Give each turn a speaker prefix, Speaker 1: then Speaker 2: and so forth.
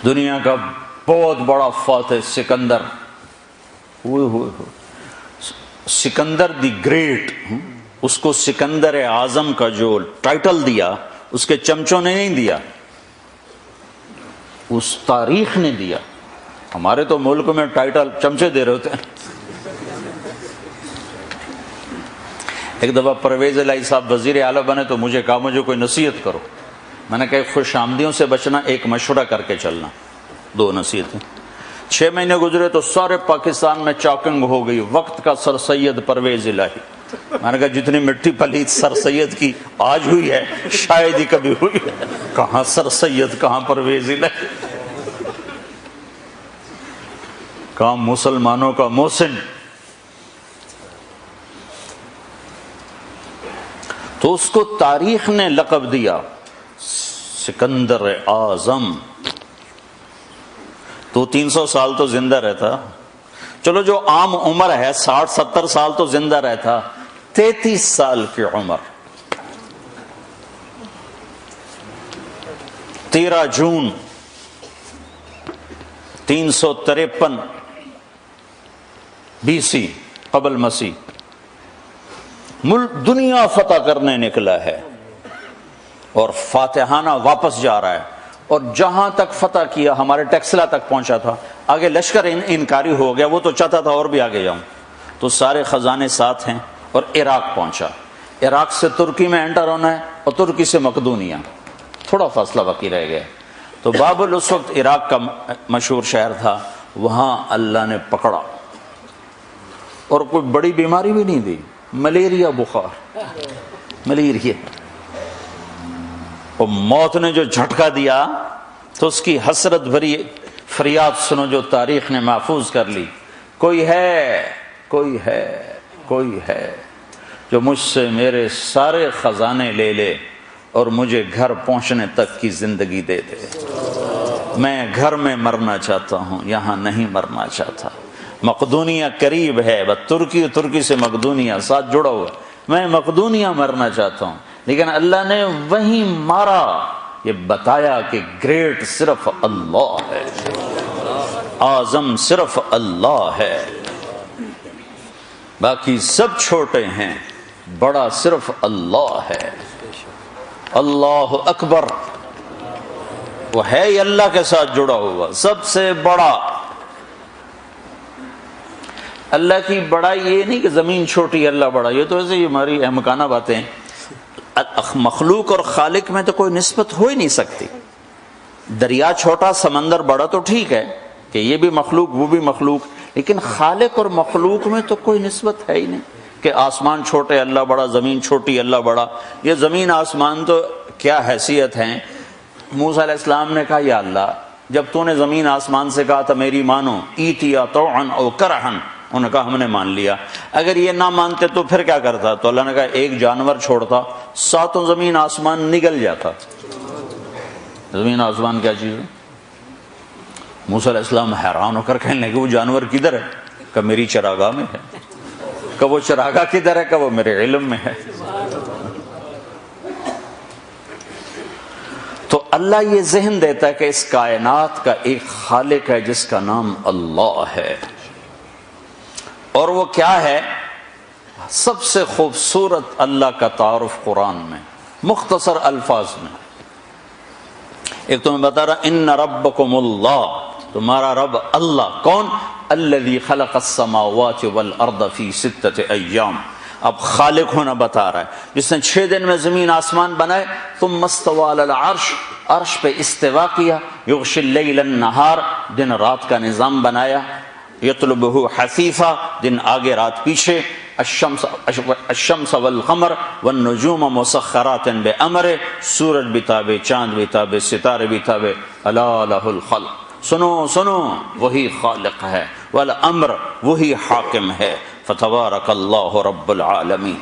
Speaker 1: دنیا کا بہت بڑا فاتح سکندر، سکندر دی گریٹ، اس کو سکندر اعظم کا جو ٹائٹل دیا اس کے چمچوں نے نہیں دیا، اس تاریخ نے دیا۔ ہمارے تو ملک میں ٹائٹل چمچے دے رہے ہوتے ہیں۔ ایک دفعہ پرویز الہی صاحب وزیر اعلیٰ بنے تو مجھے کہا مجھے کوئی نصیحت کرو۔ میں نے کہا خوش آمدیوں سے بچنا، ایک مشورہ کر کے چلنا، 2 نصیحتیں۔ 6 مہینے گزرے تو سارے پاکستان میں چاکنگ ہو گئی، وقت کا سر سید پرویز الہی۔ میں نے کہا جتنی مٹی پلیت سر سید کی آج ہوئی ہے شاید ہی کبھی ہوئی ہے، کہاں سر سید کہاں پرویز الہی، کہاں مسلمانوں کا محسن۔ تو اس کو تاریخ نے لقب دیا سکندر اعظم۔ تو 300 سال تو زندہ رہتا، چلو جو عام عمر ہے 60-70 سال تو زندہ رہتا، 33 سال کی عمر، 13 جون 353 BC قبل مسیح ملک دنیا فتح کرنے نکلا ہے اور فاتحانہ واپس جا رہا ہے، اور جہاں تک فتح کیا ہمارے ٹیکسلا تک پہنچا تھا، آگے لشکر انکاری ہو گیا، وہ تو چاہتا تھا اور بھی آگے جاؤں، تو سارے خزانے ساتھ ہیں، اور عراق پہنچا۔ عراق سے ترکی میں انٹر ہونا ہے، اور ترکی سے مقدونیہ، تھوڑا فاصلہ باقی رہ گیا۔ تو بابل اس وقت عراق کا مشہور شہر تھا، وہاں اللہ نے پکڑا، اور کوئی بڑی بیماری بھی نہیں دی، ملیریا بخار، ملیریا۔ اور موت نے جو جھٹکا دیا تو اس کی حسرت بھری فریاد سنو جو تاریخ نے محفوظ کر لی، کوئی ہے، کوئی ہے، کوئی ہے جو مجھ سے میرے سارے خزانے لے لے اور مجھے گھر پہنچنے تک کی زندگی دے دے۔ میں گھر میں مرنا چاہتا ہوں، یہاں نہیں مرنا چاہتا۔ مقدونیہ قریب ہے، بس ترکی سے مقدونیہ ساتھ جڑا ہوا، میں مقدونیہ مرنا چاہتا ہوں، لیکن اللہ نے وہیں مارا، یہ بتایا کہ گریٹ صرف اللہ ہے، اعظم صرف اللہ ہے، باقی سب چھوٹے ہیں، بڑا صرف اللہ ہے۔ اللہ اکبر، وہ ہے ہی اللہ کے ساتھ جڑا ہوا، سب سے بڑا۔ اللہ کی بڑائی یہ نہیں کہ زمین چھوٹی اللہ بڑا، یہ تو ایسے ہی ہماری احمقانہ باتیں ہیں۔ مخلوق اور خالق میں تو کوئی نسبت ہو ہی نہیں سکتی۔ دریا چھوٹا سمندر بڑا تو ٹھیک ہے کہ یہ بھی مخلوق وہ بھی مخلوق، لیکن خالق اور مخلوق میں تو کوئی نسبت ہے ہی نہیں کہ آسمان چھوٹے اللہ بڑا، زمین چھوٹی اللہ بڑا۔ یہ زمین آسمان تو کیا حیثیت ہیں۔ موسیٰ علیہ السلام نے کہا یا اللہ جب تو نے زمین آسمان سے کہا تھا میری مانو، ایتیا طوعا او کرہن، انہوں نے کہا ہم نے مان لیا، اگر یہ نہ مانتے تو پھر کیا کرتا؟ تو اللہ نے کہا ایک جانور چھوڑتا، 7 زمین آسمان نگل جاتا۔ زمین آسمان کیا چیز ہے؟ موسیٰ علیہ السلام حیران ہو کر کہنے لگے وہ جانور کدھر ہے؟ کہ میری چراگاہ میں ہے۔ کہ وہ چراگاہ کدھر ہے؟ کہ وہ میرے علم میں ہے۔ تو اللہ یہ ذہن دیتا ہے کہ اس کائنات کا ایک خالق ہے جس کا نام اللہ ہے، اور وہ کیا ہے؟ سب سے خوبصورت اللہ کا تعارف قرآن میں مختصر الفاظ میں۔ ایک تو میں بتا رہا ان ربکم اللہ، تمہارا رب اللہ کون؟ الذی خلق السماوات والارض فی 6 ایام۔ اب خالق ہونا بتا رہا ہے جس نے 6 دن میں زمین آسمان بنائے، ثم استوى علی العرش، عرش پہ استوا کیا، یغشی اللیل النہار، دن رات کا نظام بنایا، یطلبہ حثیثا، دن آگے رات پیچھے، الشمس والقمر والنجوم مسخرات بامرہ، سورج بھی تابع، چاند بھی تابع، ستارے بھی تابع، الا لہ الخلق، سنو سنو وہی خالق ہے، والامر وہی حاکم ہے، فتبارک اللہ رب العالمین۔